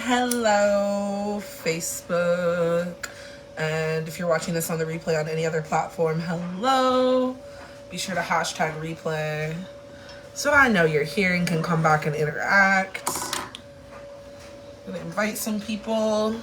Hello, Facebook. And if you're watching this on the replay on any other platform, hello. Be sure to hashtag replay so I know you're here and can come back and interact. I'm going to invite some people.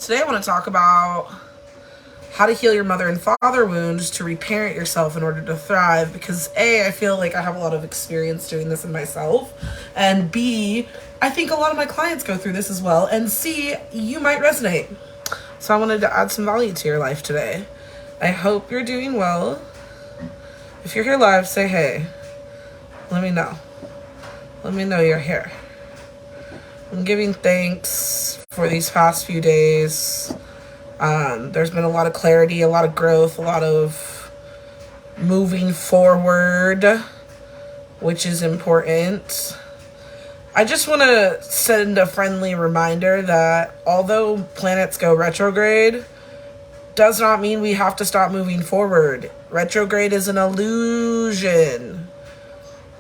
Today I want to talk about how to heal your mother and father wounds to reparent yourself in order to thrive. Because A, I feel like I have a lot of experience doing this in myself. And B, I think a lot of my clients go through this as well. And C, you might resonate. So I wanted to add some value to your life today. I hope you're doing well. If you're here live, say hey. Let me know. Let me know you're here. I'm giving thanks for these past few days. There's been a lot of clarity, a lot of growth, a lot of moving forward, which is important. I just want to send a friendly reminder that although planets go retrograde, does not mean we have to stop moving forward. Retrograde is an illusion.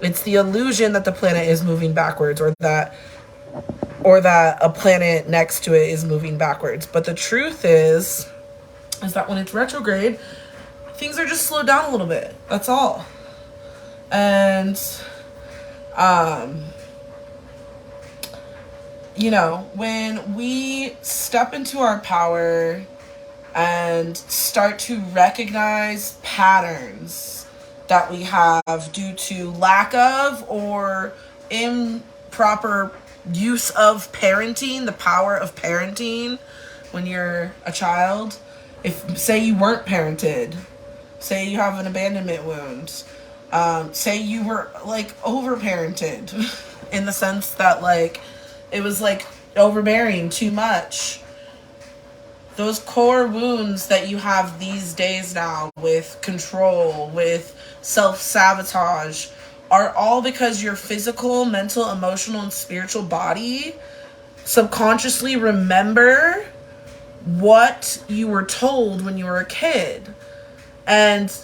It's the illusion that the planet is moving backwards, or that a planet next to it is moving backwards. But the truth is that when it's retrograde, things are just slowed down a little bit. That's all. And, when we step into our power and start to recognize patterns that we have due to lack of or improper use of parenting, the power of parenting when you're a child. If, say, you weren't parented, say you have an abandonment wound, say you were, overparented in the sense that, it was, overbearing too much. Those core wounds that you have these days now with control, with self-sabotage, are all because your physical, mental, emotional, and spiritual body subconsciously remember what you were told when you were a kid. And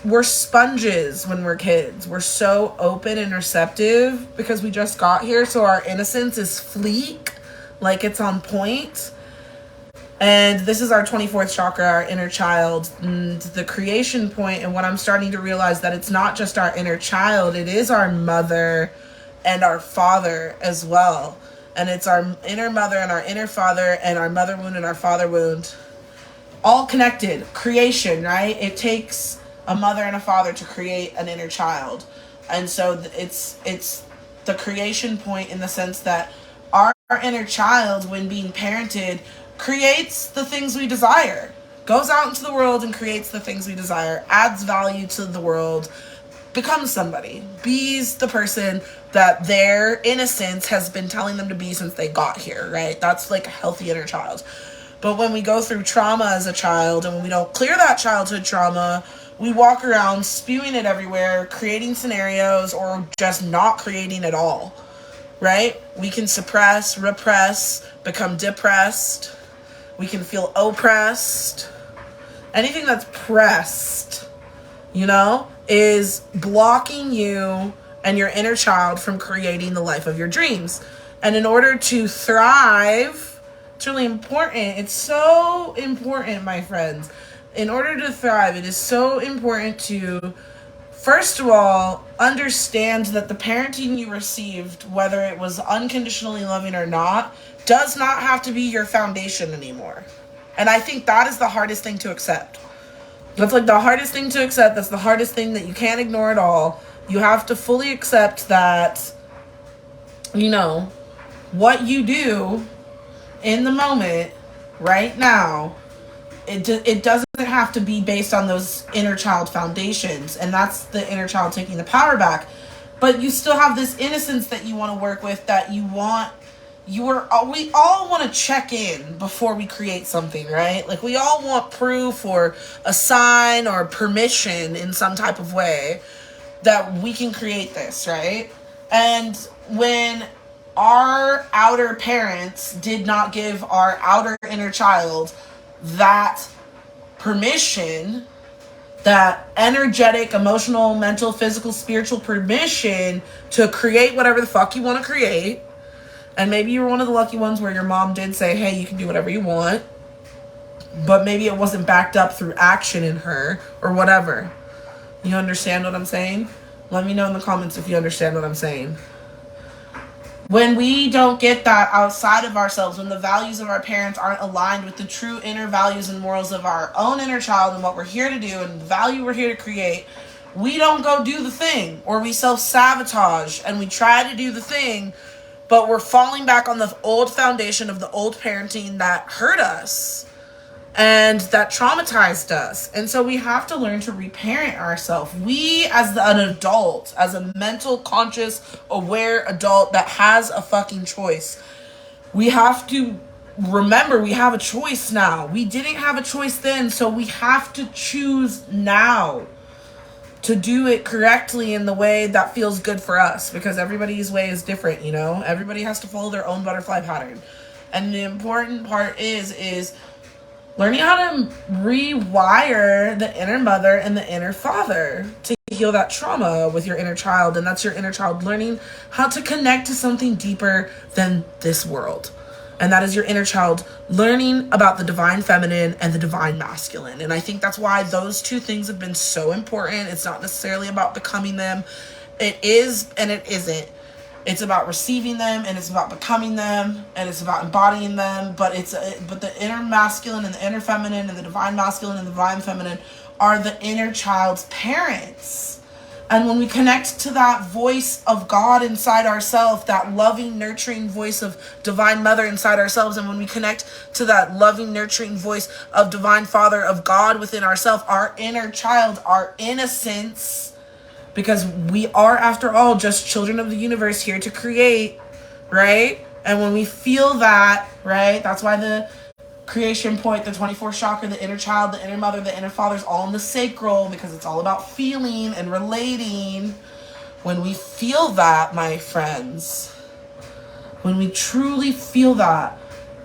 we're sponges when we're kids. We're so open and receptive because we just got here, so our innocence is fleek, it's on point. And this is our 24th chakra, our inner child, and the creation point. And what I'm starting to realize that it's not just our inner child, it is our mother and our father as well. And it's our inner mother and our inner father and our mother wound and our father wound, all connected. Creation, right? It takes a mother and a father to create an inner child. And so it's the creation point in the sense that our inner child, when being parented, creates the things we desire, goes out into the world and creates the things we desire, adds value to the world, becomes somebody, be's the person that their innocence has been telling them to be since they got here, right? That's a healthy inner child. But when we go through trauma as a child and when we don't clear that childhood trauma, we walk around spewing it everywhere, creating scenarios, or just not creating at all, right? We can suppress, repress, become depressed. We can feel oppressed. Anything that's pressed, is blocking you and your inner child from creating the life of your dreams. And in order to thrive, it's really important. It's so important, my friends. In order to thrive, it is so important to, first of all, understand that the parenting you received, whether it was unconditionally loving or not, does not have to be your foundation anymore. And I think that is the hardest thing to accept. That's the hardest thing to accept. That's the hardest thing that you can't ignore at all. You have to fully accept that, what you do in the moment, right now, it doesn't have to be based on those inner child foundations. And that's the inner child taking the power back. But you still have this innocence that you want to work with, that you want. We all want to check in before we create something, right? We all want proof or a sign or permission in some type of way that we can create this, right? And when our outer parents did not give our outer inner child that permission, that energetic, emotional, mental, physical, spiritual permission to create whatever the fuck you want to create, And maybe you were one of the lucky ones where your mom did say, hey, you can do whatever you want. But maybe it wasn't backed up through action in her or whatever. You understand what I'm saying? Let me know in the comments if you understand what I'm saying. When we don't get that outside of ourselves, when the values of our parents aren't aligned with the true inner values and morals of our own inner child and what we're here to do and the value we're here to create, we don't go do the thing, or we self-sabotage and we try to do the thing, but we're falling back on the old foundation of the old parenting that hurt us and that traumatized us. And so we have to learn to reparent ourselves. We, as an adult, as a mental, conscious, aware adult that has a fucking choice, we have to remember we have a choice now. We didn't have a choice then, so we have to choose now to do it correctly in the way that feels good for us, because everybody's way is different, you know? Everybody has to follow their own butterfly pattern. And the important part is learning how to rewire the inner mother and the inner father to heal that trauma with your inner child. And that's your inner child learning how to connect to something deeper than this world. And that is your inner child learning about the divine feminine and the divine masculine. And I think that's why those two things have been so important. It's not necessarily about becoming them. It is and it isn't. It's about receiving them, and it's about becoming them, and it's about embodying them. But the inner masculine and the inner feminine and the divine masculine and the divine feminine are the inner child's parents. And when we connect to that voice of God inside ourselves, that loving, nurturing voice of divine mother inside ourselves, and when we connect to that loving, nurturing voice of divine father of God within ourselves, our inner child, our innocence, because we are, after all, just children of the universe here to create, right? And when we feel that, right, that's why the creation point, the 24th chakra, the inner child, the inner mother, the inner father is all in the sacral, because it's all about feeling and relating. When we feel that, my friends, when we truly feel that,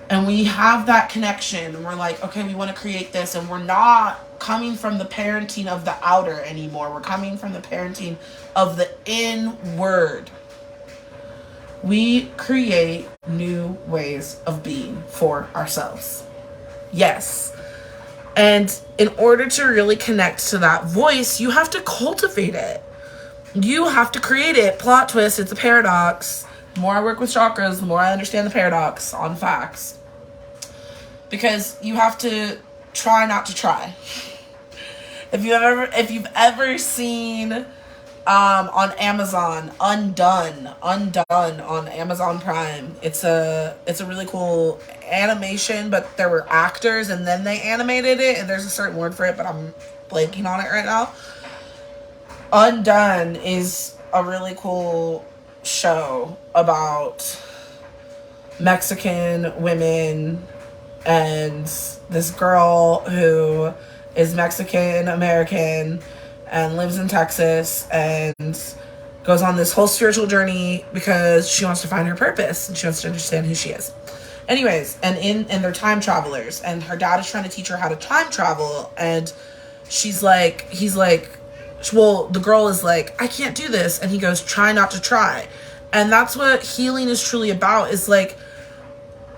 and we have that connection, and we're like, okay, we want to create this, and we're not coming from the parenting of the outer anymore. We're coming from the parenting of the inward. We create new ways of being for ourselves. Yes. And in order to really connect to that voice, you have to cultivate it. You have to create it. Plot twist, it's a paradox. The more I work with chakras, the more I understand the paradox on facts. Because you have to try not to try. If you've ever seen on Amazon, Undone on Amazon Prime, it's a really cool animation, but there were actors and then they animated it, and there's a certain word for it, but I'm blanking on it right now. Undone is a really cool show about Mexican women and this girl who is Mexican American and lives in Texas and goes on this whole spiritual journey because she wants to find her purpose and she wants to understand who she is. Anyways, and they're time travelers, and her dad is trying to teach her how to time travel, and he's like, well, the girl is like, I can't do this, and he goes, try not to try. And that's what healing is truly about, is like,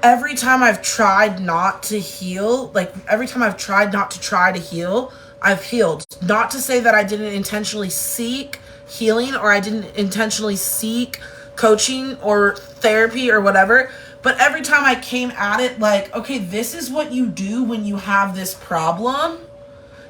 every time I've tried not to heal, like every time I've tried not to try to heal, I've healed. Not to say that I didn't intentionally seek healing or I didn't intentionally seek coaching or therapy or whatever, but every time I came at it like, okay, this is what you do when you have this problem,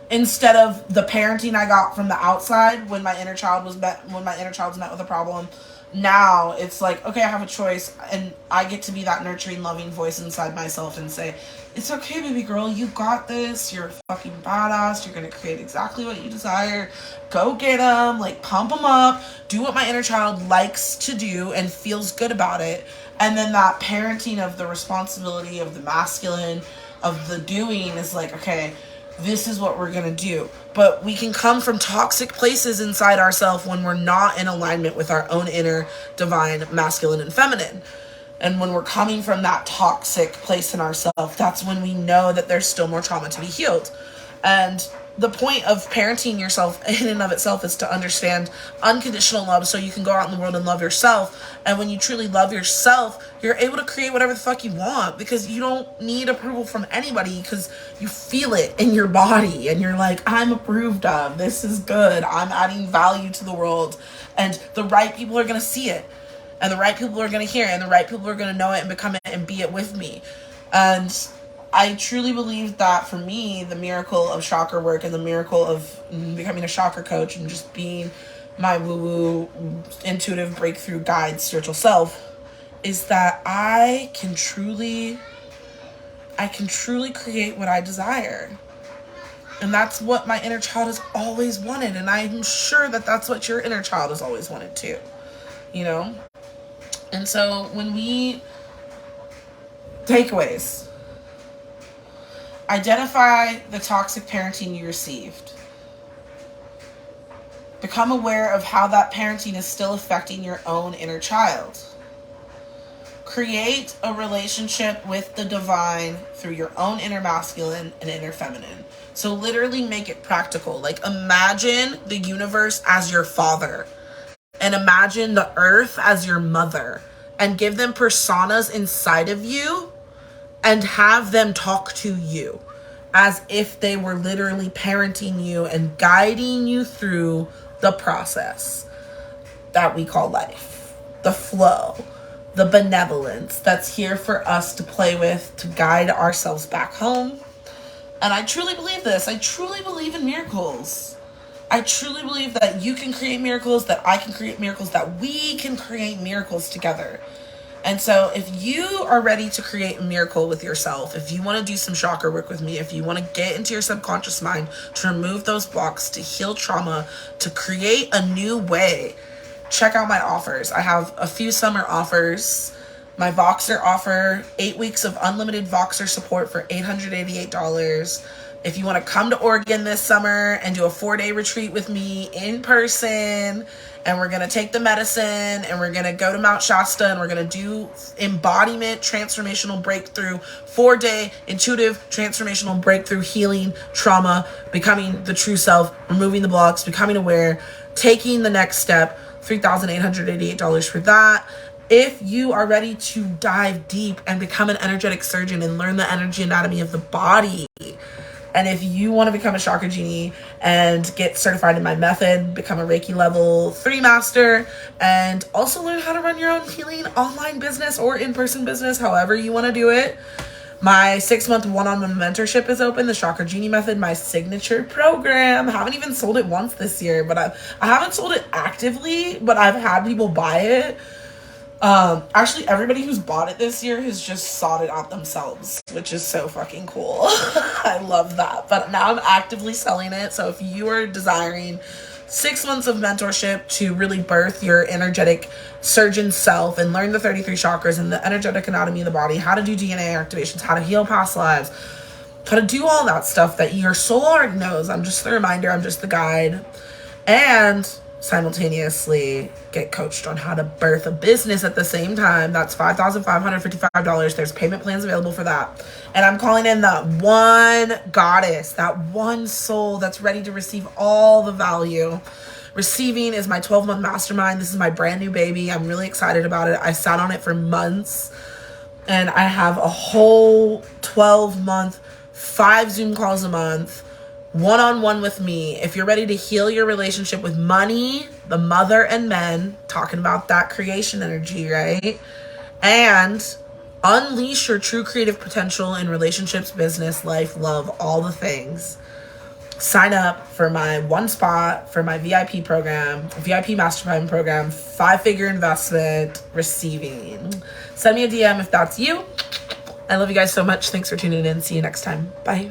instead of the parenting I got from the outside when my inner child was met with a problem. Now it's like, okay, I have a choice, and I get to be that nurturing, loving voice inside myself and say, it's okay, baby girl, you got this, you're a fucking badass, you're gonna create exactly what you desire, go get them, like, pump them up, do what my inner child likes to do and feels good about it. And then that parenting of the responsibility of the masculine, of the doing, is like, okay, this is what we're gonna do. But we can come from toxic places inside ourselves when we're not in alignment with our own inner divine masculine and feminine. And when we're coming from that toxic place in ourselves, that's when we know that there's still more trauma to be healed. And the point of parenting yourself in and of itself is to understand unconditional love so you can go out in the world and love yourself. And when you truly love yourself, you're able to create whatever the fuck you want, because you don't need approval from anybody, because you feel it in your body and you're like, I'm approved of, this is good, I'm adding value to the world, and the right people are going to see it, and the right people are going to hear it, and the right people are going to know it and become it and be it with me. And I truly believe that for me, the miracle of chakra work and the miracle of becoming a chakra coach and just being my woo-woo, intuitive breakthrough guide, spiritual self, is that I can truly create what I desire. And that's what my inner child has always wanted. And I'm sure that that's what your inner child has always wanted too, you know? And so when we, takeaways, identify the toxic parenting you received. Become aware of how that parenting is still affecting your own inner child. Create a relationship with the divine through your own inner masculine and inner feminine. So literally make it practical. Like, imagine the universe as your father, and imagine the earth as your mother, and give them personas inside of you and have them talk to you as if they were literally parenting you and guiding you through the process that we call life, the flow, the benevolence that's here for us to play with, to guide ourselves back home. And I truly believe this. I truly believe in miracles. I truly believe that you can create miracles, that I can create miracles, that we can create miracles together. And so if you are ready to create a miracle with yourself, if you want to do some chakra work with me, if you want to get into your subconscious mind, to remove those blocks, to heal trauma, to create a new way, check out my offers. I have a few summer offers. My Voxer offer, 8 weeks of unlimited Voxer support for $888. If you want to come to Oregon this summer and do a 4-day retreat with me in person, and we're going to take the medicine, and we're going to go to Mount Shasta, and we're going to do embodiment, transformational breakthrough, 4-day intuitive, transformational breakthrough, healing, trauma, becoming the true self, removing the blocks, becoming aware, taking the next step, $3,888 for that. If you are ready to dive deep and become an energetic surgeon and learn the energy anatomy of the body, and if you want to become a chakra genie and get certified in my method, become a Reiki level 3 master, and also learn how to run your own healing online business or in-person business, however you want to do it, my 6-month one-on-one mentorship is open, the Chakra Genie Method, my signature program. I haven't even sold it once this year, but I haven't sold it actively, but I've had people buy it. Actually, everybody who's bought it this year has just sought it out themselves, which is so fucking cool. I love that. But now I'm actively selling it. So if you are desiring 6 months of mentorship to really birth your energetic surgeon self and learn the 33 chakras and the energetic anatomy of the body, how to do DNA activations, how to heal past lives, how to do all that stuff that your soul already knows. I'm just the reminder, I'm just the guide. And simultaneously get coached on how to birth a business at the same time. That's $5,555. There's payment plans available for that. And I'm calling in that one goddess, that one soul that's ready to receive all the value. Receiving is my 12-month mastermind. This is my brand new baby. I'm really excited about it. I sat on it for months, and I have a whole 12-month, 5 Zoom calls a month, one-on-one with me. If you're ready to heal your relationship with money, the mother and men, talking about that creation energy, right? And unleash your true creative potential in relationships, business, life, love, all the things. Sign up for my one spot for my VIP program, VIP mastermind program, 5-figure investment, receiving. Send me a DM if that's you. I love you guys so much. Thanks for tuning in. See you next time. Bye.